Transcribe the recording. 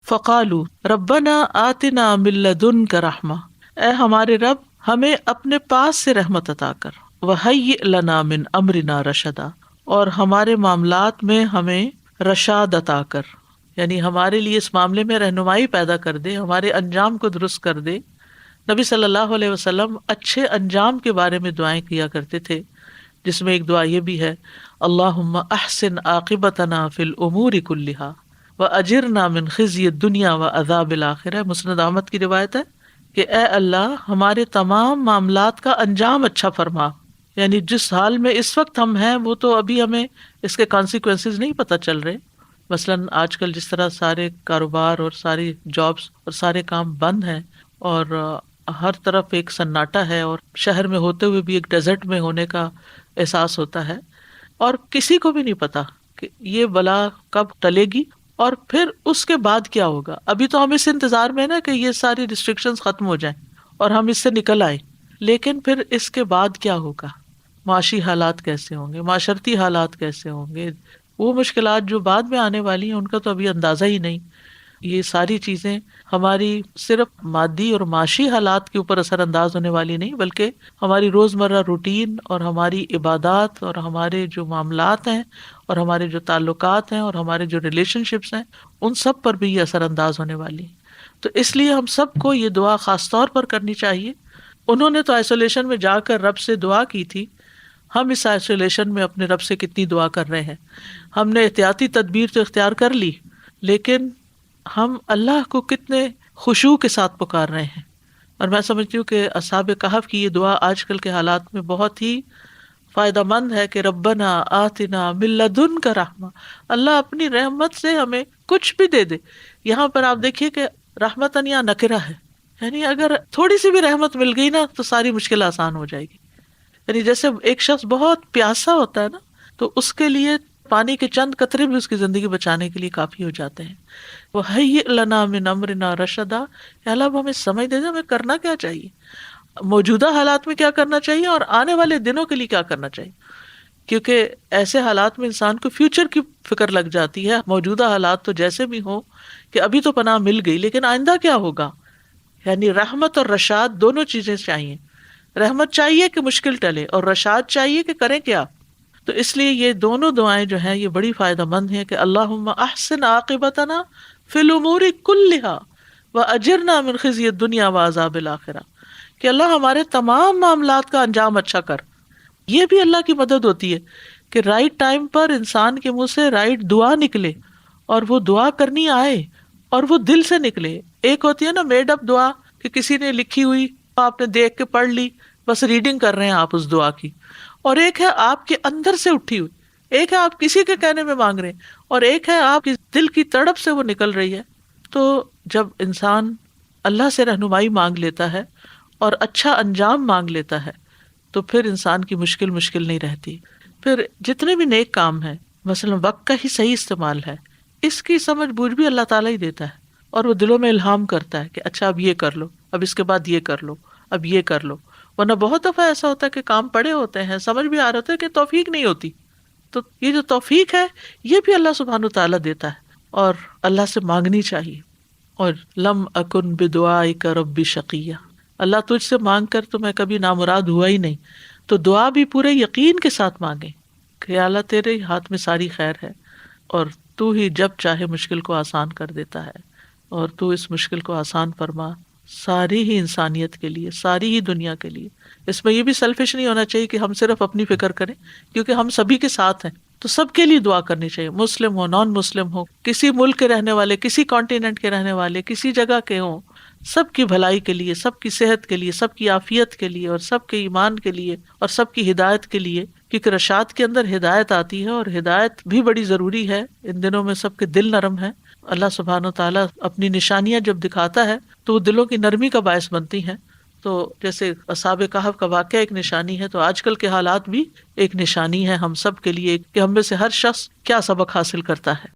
فقالوا ربنا آتنا من لدنک رحمہ، اے ہمارے رب ہمیں اپنے پاس سے رحمت عطا کر، وہیئ لنا من امرنا رشدا، اور ہمارے معاملات میں ہمیں رشاد عطا کر، یعنی ہمارے لیے اس معاملے میں رہنمائی پیدا کر دے، ہمارے انجام کو درست کر دے۔ نبی صلی اللہ علیہ وسلم اچھے انجام کے بارے میں دعائیں کیا کرتے تھے، جس میں ایک دعا یہ بھی ہے، اللہم احسن عاقبتنا فی الامور کلہا واجرنا من خزی الدنیا وعذاب الآخرہ۔ مسند احمد کی روایت ہے کہ اے اللہ ہمارے تمام معاملات کا انجام اچھا فرما، یعنی جس حال میں اس وقت ہم ہیں وہ تو ابھی ہمیں اس کے کانسیکوینسز نہیں پتہ چل رہے، مثلاً آج کل جس طرح سارے کاروبار اور ساری جابس اور سارے کام بند ہیں، اور ہر طرف ایک سناٹا ہے، اور شہر میں ہوتے ہوئے بھی ایک ڈیزرٹ میں ہونے کا احساس ہوتا ہے، اور کسی کو بھی نہیں پتا کہ یہ بلا کب ٹلے گی اور پھر اس کے بعد کیا ہوگا۔ ابھی تو ہم اس انتظار میں نا کہ یہ ساری ریسٹرکشنز ختم ہو جائیں اور ہم اس سے نکل آئیں، لیکن پھر اس کے بعد کیا ہوگا، معاشی حالات کیسے ہوں گے، معاشرتی حالات کیسے ہوں گے، وہ مشکلات جو بعد میں آنے والی ہیں ان کا تو ابھی اندازہ ہی نہیں۔ یہ ساری چیزیں ہماری صرف مادی اور معاشی حالات کے اوپر اثر انداز ہونے والی نہیں، بلکہ ہماری روزمرہ روٹین اور ہماری عبادات اور ہمارے جو معاملات ہیں اور ہمارے جو تعلقات ہیں اور ہمارے جو ریلیشن شپس ہیں ان سب پر بھی یہ اثر انداز ہونے والی ہیں۔ تو اس لیے ہم سب کو یہ دعا خاص طور پر کرنی چاہیے۔ انہوں نے تو آئسولیشن میں جا کر رب سے دعا کی تھی، ہم اس آئسولیشن میں اپنے رب سے کتنی دعا کر رہے ہیں؟ ہم نے احتیاطی تدبیر تو اختیار کر لی، لیکن ہم اللہ کو کتنے خشوع کے ساتھ پکار رہے ہیں۔ اور میں سمجھتی ہوں کہ اصحاب کہف کی یہ دعا آج کل کے حالات میں بہت ہی فائدہ مند ہے کہ ربنا آتنا من لدنک رحمہ، اللہ اپنی رحمت سے ہمیں کچھ بھی دے دے۔ یہاں پر آپ دیکھیے کہ رحمتن یا نکرہ ہے، یعنی اگر تھوڑی سی بھی رحمت مل گئی نا تو ساری مشکل آسان ہو جائے گی۔ یعنی جیسے ایک شخص بہت پیاسا ہوتا ہے نا تو اس کے لیے پانی کے چند قطرے بھی اس کی زندگی بچانے کے لیے کافی ہو جاتے ہیں۔ وَهَيِّئْ لَنَا مِنْ أَمْرِنَا رَشَدًا، یا اللہ ہمیں سمجھ دے دے ہمیں کرنا کیا چاہیے، موجودہ حالات میں کیا کرنا چاہیے اور آنے والے دنوں کے لیے کیا کرنا چاہیے، کیونکہ ایسے حالات میں انسان کو فیوچر کی فکر لگ جاتی ہے۔ موجودہ حالات تو جیسے بھی ہوں کہ ابھی تو پناہ مل گئی، لیکن آئندہ کیا ہوگا؟ یعنی رحمت اور رشاد دونوں چیزیں چاہیے، رحمت چاہیے کہ مشکل ٹلے اور رشاد چاہیے کہ کریں کیا۔ تو اس لیے یہ دونوں دعائیں جو ہیں یہ بڑی فائدہ مند ہیں کہ اللہم احسن عاقبتنا فی الامور کلہا واجرنا من خزی الدنیا وعذاب الآخرہ، کہ اللہ ہمارے تمام معاملات کا انجام اچھا کر۔ یہ بھی اللہ کی مدد ہوتی ہے کہ رائٹ ٹائم پر انسان کے منہ سے رائٹ دعا نکلے اور وہ دعا کرنی آئے اور وہ دل سے نکلے۔ ایک ہوتی ہے نا میڈ اپ دعا کہ کسی نے لکھی ہوئی، آپ نے دیکھ کے پڑھ لی، بس ریڈنگ کر رہے ہیں آپ اس دعا کی، اور ایک ہے آپ کے اندر سے اٹھی ہوئی، ایک ہے آپ کسی کے کہنے میں مانگ رہے ہیں، اور ایک ہے آپ کی دل کی تڑپ سے وہ نکل رہی ہے۔ تو جب انسان اللہ سے رہنمائی مانگ لیتا ہے اور اچھا انجام مانگ لیتا ہے تو پھر انسان کی مشکل نہیں رہتی۔ پھر جتنے بھی نیک کام ہیں، مثلا وقت کا ہی صحیح استعمال ہے، اس کی سمجھ بوجھ بھی اللہ تعالیٰ ہی دیتا ہے، اور وہ دلوں میں الہام کرتا ہے کہ اچھا اب یہ کر لو، اب اس کے بعد یہ کر لو، اب یہ کر لو۔ ورنہ بہت دفعہ ایسا ہوتا ہے کہ کام پڑے ہوتے ہیں، سمجھ بھی آ رہا ہوتا ہے کہ توفیق نہیں ہوتی۔ تو یہ جو توفیق ہے یہ بھی اللہ سبحانہ تعالیٰ دیتا ہے، اور اللہ سے مانگنی چاہیے۔ اور لم اکن بدعائک رب شقیہ، اللہ تجھ سے مانگ کر تو میں کبھی نامراد ہوا ہی نہیں۔ تو دعا بھی پورے یقین کے ساتھ مانگیں کہ اللہ تیرے ہاتھ میں ساری خیر ہے، اور تو ہی جب چاہے مشکل کو آسان کر دیتا ہے، اور تو اس مشکل کو آسان فرما ساری ہی انسانیت کے لیے، ساری ہی دنیا کے لیے۔ اس میں یہ بھی سیلفش نہیں ہونا چاہیے کہ ہم صرف اپنی فکر کریں، کیونکہ ہم سبھی کے ساتھ ہیں، تو سب کے لیے دعا کرنی چاہیے، مسلم ہو، نان مسلم ہو، کسی ملک کے رہنے والے، کسی کانٹیننٹ کے رہنے والے، کسی جگہ کے ہوں، سب کی بھلائی کے لیے، سب کی صحت کے لیے، سب کی عافیت کے لیے، اور سب کے ایمان کے لیے، اور سب کی ہدایت کے لیے، کیونکہ رشاد کے اندر ہدایت آتی ہے، اور ہدایت بھی بڑی ضروری ہے۔ ان دنوں میں سب کے دل نرم ہیں، اللہ سبحانہ وتعالیٰ اپنی نشانیاں جب دکھاتا ہے تو وہ دلوں کی نرمی کا باعث بنتی ہیں۔ تو جیسے اصحاب کہف کا واقعہ ایک نشانی ہے، تو آج کل کے حالات بھی ایک نشانی ہے ہم سب کے لیے کہ ہم میں سے ہر شخص کیا سبق حاصل کرتا ہے۔